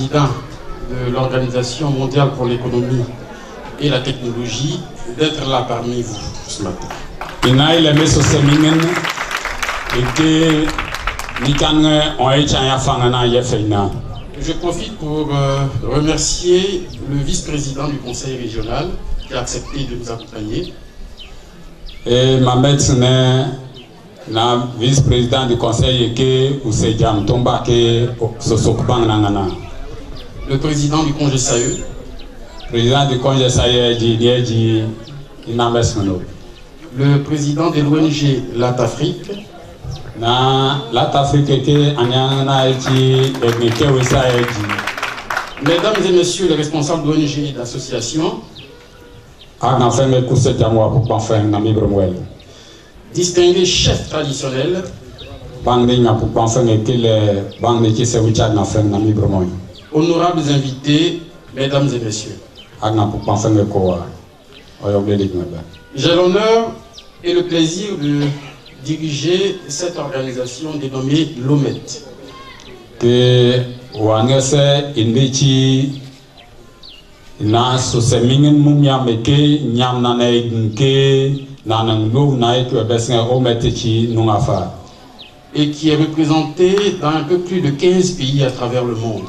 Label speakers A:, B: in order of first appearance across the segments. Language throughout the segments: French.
A: vice-président de l'Organisation mondiale pour l'économie et la technologie, d'être là parmi vous ce matin. Je profite pour remercier le vice-président du conseil régional qui a accepté de nous accompagner.
B: Et ma médecine, la vice-président du conseil qui
A: le président du congé SAE.
B: Président du congé SAE
A: le président de l'ONG Latafrique. Mesdames et messieurs les responsables d'ONG et d'associations, distingués chefs traditionnels, honorables invités, mesdames et messieurs. J'ai l'honneur et le plaisir de diriger cette organisation dénommée l'OMET. Et qui est représenté dans un peu plus de 15 pays à travers le monde.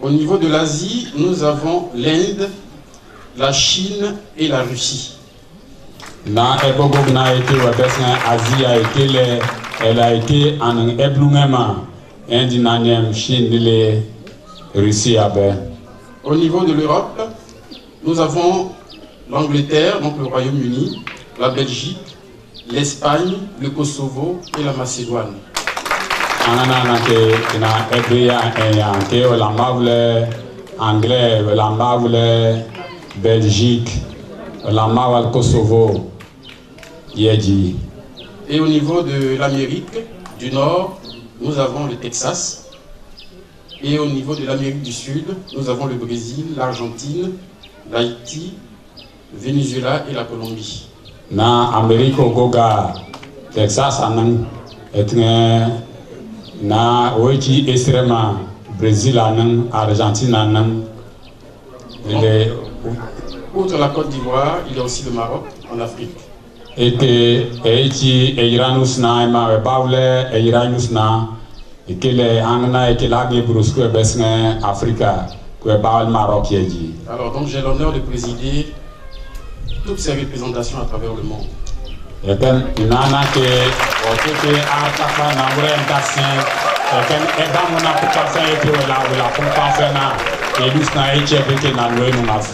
A: Au niveau de l'Asie, nous avons l'Inde, la Chine et la Russie.
B: Elle a été en Chine, Russie.
A: Au niveau de l'Europe, nous avons l'Angleterre, donc le Royaume-Uni, la Belgique, l'Espagne, le Kosovo et la Macédoine.
B: Anglais, la Belgique, la Kosovo.
A: Et au niveau de l'Amérique du Nord, nous avons le Texas. Et au niveau de l'Amérique du Sud, nous avons le Brésil, l'Argentine, l'Haïti, le Venezuela et la Colombie.
B: Na Amérique au Goga, Texas na Oiti extrêmement Brésil Argentine
A: outre la Côte d'Ivoire, il y a aussi le Maroc en Afrique.
B: Et que Haïti et Iranus na ma Baule et Iranus na et que les Angna et que la Brusque Bessin Africa que Baal Maroc dit.
A: Alors donc j'ai l'honneur de présider toutes ces représentations à travers le monde.
B: Et quand nana que oté a tapa na orientation et quand eba mona pour faire et puis la pour faire na et nous na et na nous maf.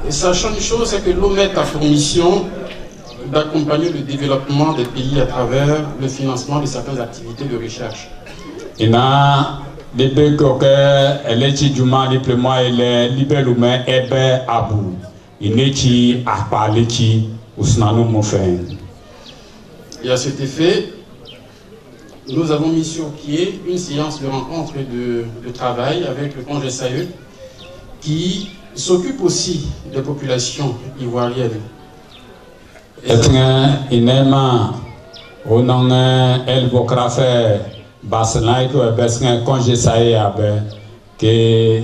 A: Et sachant une chose, c'est que l'OMET a pour mission d'accompagner le développement des pays à travers le financement de certaines activités de recherche.
B: Depuis que elle est du mal, elle est libérée, elle est à bout. Il n'est pas parler qui ou snano mon frère.
A: Et à cet effet, nous avons mis sur pied une séance de rencontre et de travail avec le congé SAE qui s'occupe aussi des populations ivoiriennes.
B: Il n'aime au nom elle vokra faire bassin que bessin congé SAE abe que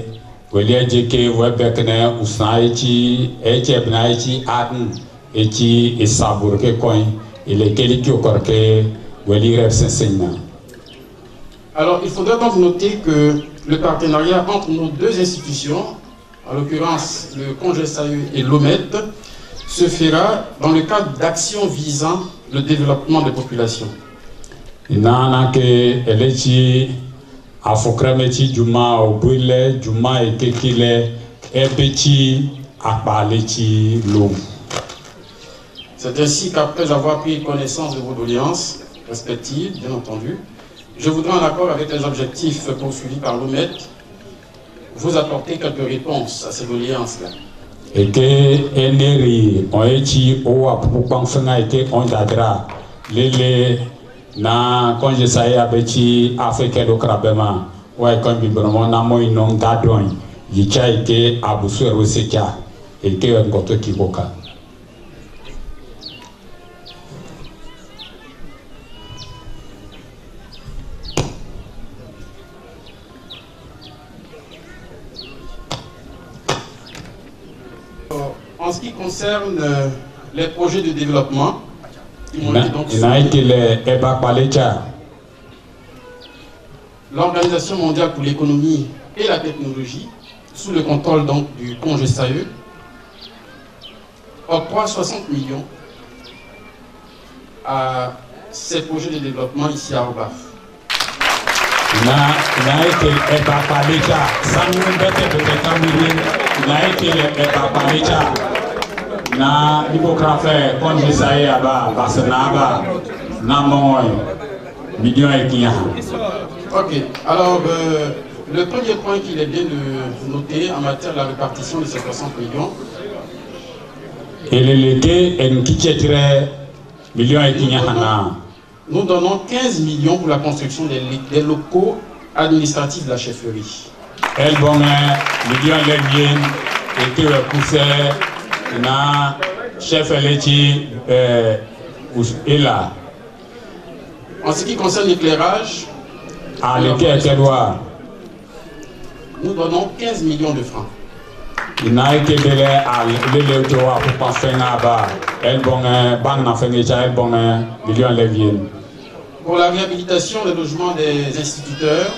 B: Welia jeke webekne usnaichi echebnaichi adn echi esaburke coin et les keliki okorke weli repsensena.
A: Alors il faudrait donc noter que le partenariat entre nos deux institutions, en l'occurrence le congé SAE et l'OMET, se fera dans le cadre d'actions visant le développement des populations.
B: Nana ke elechi afokramechi juma obule juma etekile ebechi akbalechi lo.
A: C'est ainsi qu'après avoir pris connaissance de vos doléances respectives, bien entendu, je voudrais en accord avec les objectifs poursuivis par l'OMET vous apporter quelques réponses à ces doléances-là.
B: Et que Eneri on echi o apupang fenga eke on dadra lele na congé SAE abechi africain do krabema ouais quand bibrement na mo inon dadon yicha eke abusu rosecha eke ngoto kiboka.
A: En ce qui concerne les projets de développement, l'Organisation mondiale pour l'économie et la technologie, sous le contrôle donc du CONGESAE, octroie 60 millions à ces projets de développement ici à Orbaf. Ok, alors le premier point qu'il est bien de noter en matière de la répartition de ces 60 millions, nous donnons 15 millions pour la construction des locaux administratifs de la chefferie. En ce qui concerne l'éclairage, nous donnons 15 millions de francs. Pour la réhabilitation des logements des instituteurs,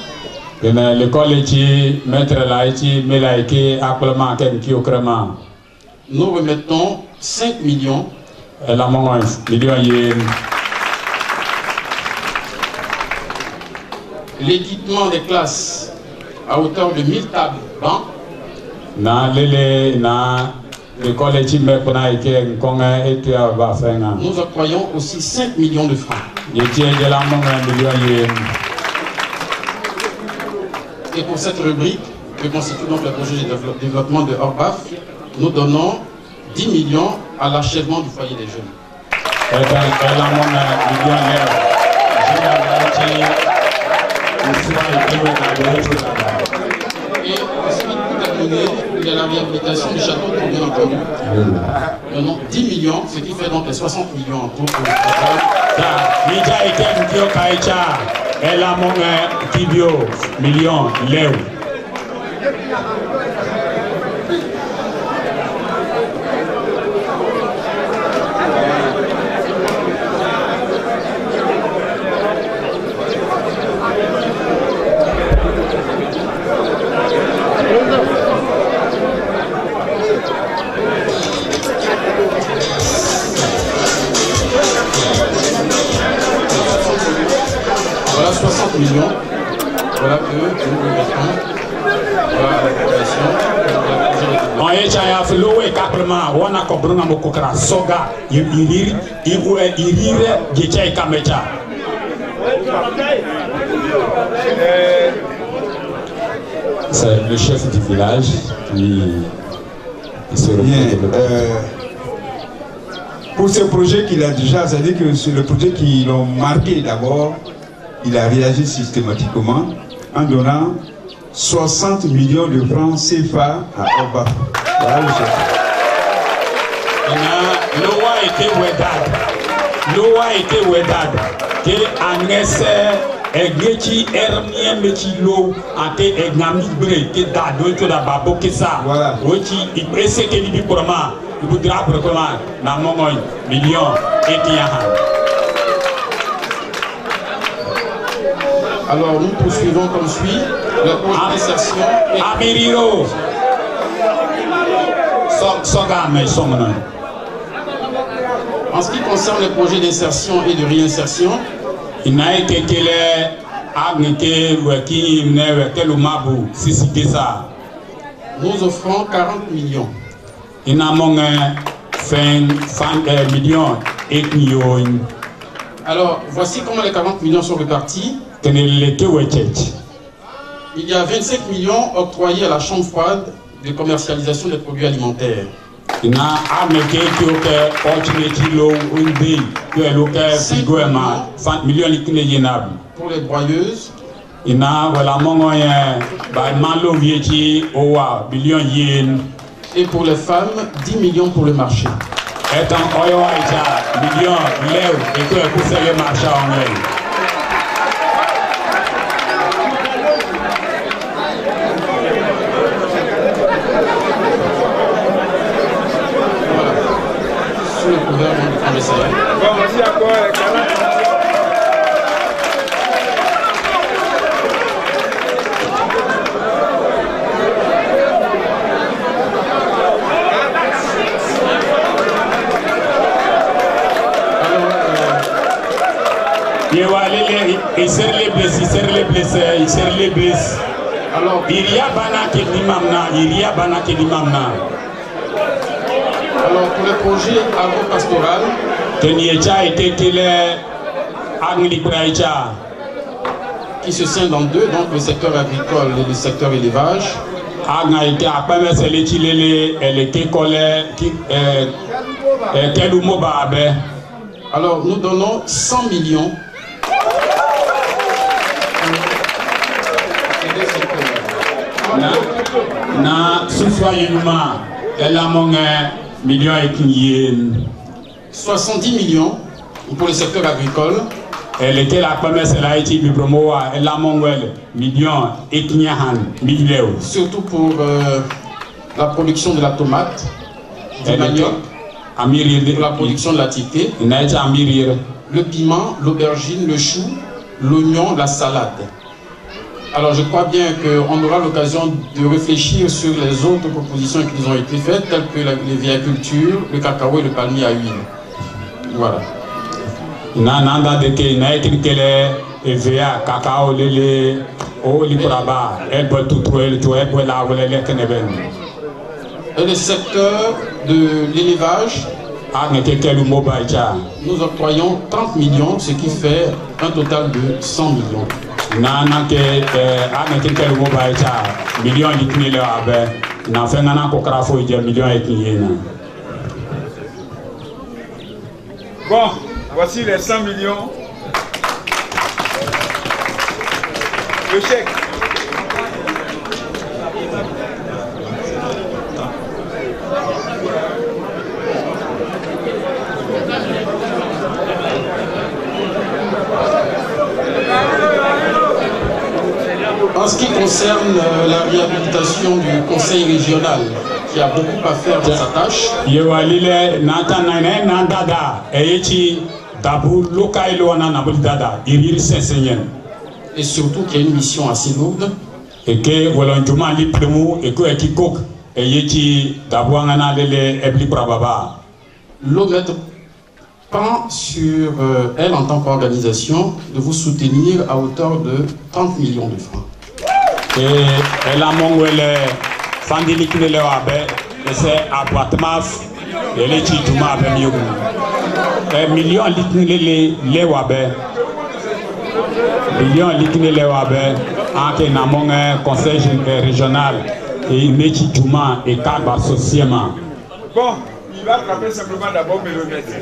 A: nous remettons 5 millions. L'équipement des classes à hauteur de 1000 tables bancs. Nous octroyons aussi 5 millions de francs. Et pour cette rubrique, que constitue donc le projet de développement de Orbaf, nous donnons 10 millions à l'achèvement du foyer des jeunes. Et ensuite, pour terminer, il y a la réhabilitation du château de bien entendu. Nous donnons 10 millions, ce qui fait donc les 60 millions en tout pour le programme. Voilà 60 millions. Voilà que nous remettons. Voilà l'approbation.
B: C'est le chef du village qui se retrouve.
C: Pour ce projet qu'il a déjà, c'est-à-dire que c'est le projet qui l'ont marqué d'abord, il a réagi systématiquement en donnant 60 millions de francs CFA à Orbaf. Voilà le chef.
B: L'eau été wedad. Que Eglechi ermien mechilo ate egnami bre ke da do to da babo kesa ochi iprese ke libi poroma ibudra poroma na mongoy million etiaha.
A: Alors nous poursuivons comme suit le projet d'insertion
B: Amiriro Sogame Somnon.
A: En ce qui concerne les projets d'insertion et de réinsertion,
B: il n'a été que les agnités qui n'avaient que le mabou, si c'est ça.
A: Nous offrons 40 millions.
B: Il n'a fait 5 millions et millions.
A: Alors, voici comment les 40 millions sont répartis. Il y a 25 millions octroyés à la chambre froide de commercialisation des produits alimentaires.
B: Il n'a amené
A: pour les broyeuses.
B: Il n'a
A: et pour les femmes, 10 millions pour le marché. sous le couvert du Congé Sahel.
C: Bon, voici encore les 40.
B: Il sert les blessés, il sert les blessés, il sert les blessés.
A: Alors,
B: il y a bana qui dit mamna, il y a bana qui dit mamna.
A: Alors, pour le projet agro-pastoral, qui se scinde en deux, donc le secteur agricole et le secteur élevage. Alors, nous donnons 100 millions.
B: Na soussoyuma elle a mon million et
A: 70 millions pour le secteur agricole.
B: Elle était la première, c'est la été du promo, elle a mon million et millions.
A: Surtout pour la production de la tomate, du manioc, pour la production de la tité, le piment, l'aubergine, le chou, l'oignon, la salade. Alors je crois bien qu'on aura l'occasion de réfléchir sur les autres propositions qui nous ont été faites, telles que les viacultures, le cacao et le palmier à huile. Voilà. Et le secteur de l'élevage, nous octroyons 30 millions, ce qui fait un total de 100 millions.
C: Bon, voici les 100 millions. Le chèque.
A: En ce qui concerne la réhabilitation du conseil régional, qui a beaucoup à faire dans sa tâche, et surtout qu'il y a une mission assez lourde, l'OMED prend sur elle en tant qu'organisation de vous soutenir à hauteur de 30 millions de francs.
B: Et elle a mon fandi qui le abe c'est abattement et les tituma abe mieux million les wabe million les wabe en que na mon conseil régional et métier tuma et cadre socialement.
C: Bon, il va frapper simplement d'abord Mélomètre.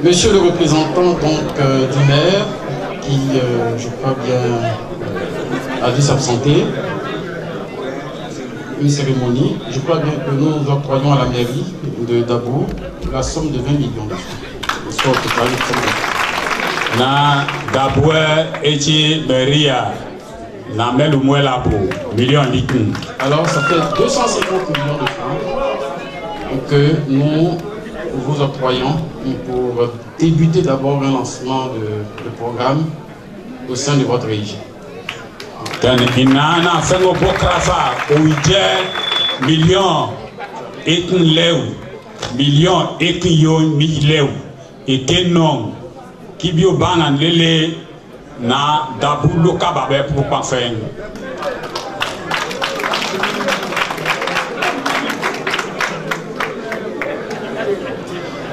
A: Monsieur le représentant donc, du maire, qui je crois bien a dû s'absenter, une cérémonie, je crois bien que nous octroyons à la mairie de Dabo la somme de 20 millions de francs.
B: Na Dabo et Beria, na melu muela pour millions litres.
A: Alors ça fait 250 millions de francs que nous vous octroyons pour débuter d'abord un lancement de programme au sein de votre région.
B: Millions et et que non qui bio banan lele na dabu loka babe pour pas faire.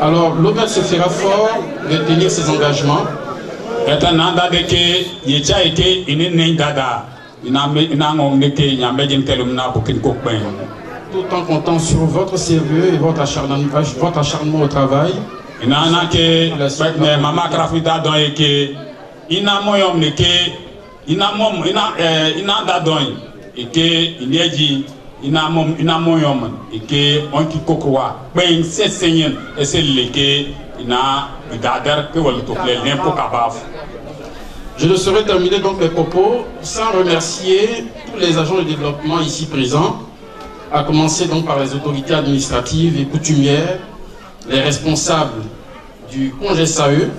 A: Alors, l'OMED se fera fort de tenir ses engagements. Tout en comptant sur votre sérieux et votre acharnement au travail.
B: Ina moyom et que on qui kokwa ben c'est seigneur et c'est légué
A: Je ne saurais terminer donc mes propos sans remercier tous les agents de développement ici présents, à commencer donc par les autorités administratives et coutumières, les responsables du CONGESAE,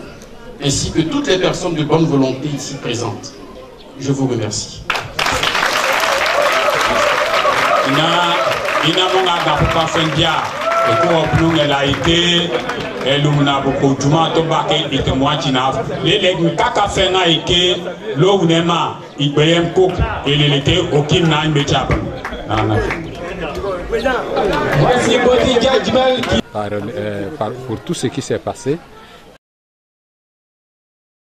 A: ainsi que toutes les personnes de bonne volonté ici présentes. Je vous remercie.
D: Pour tout ce qui s'est passé,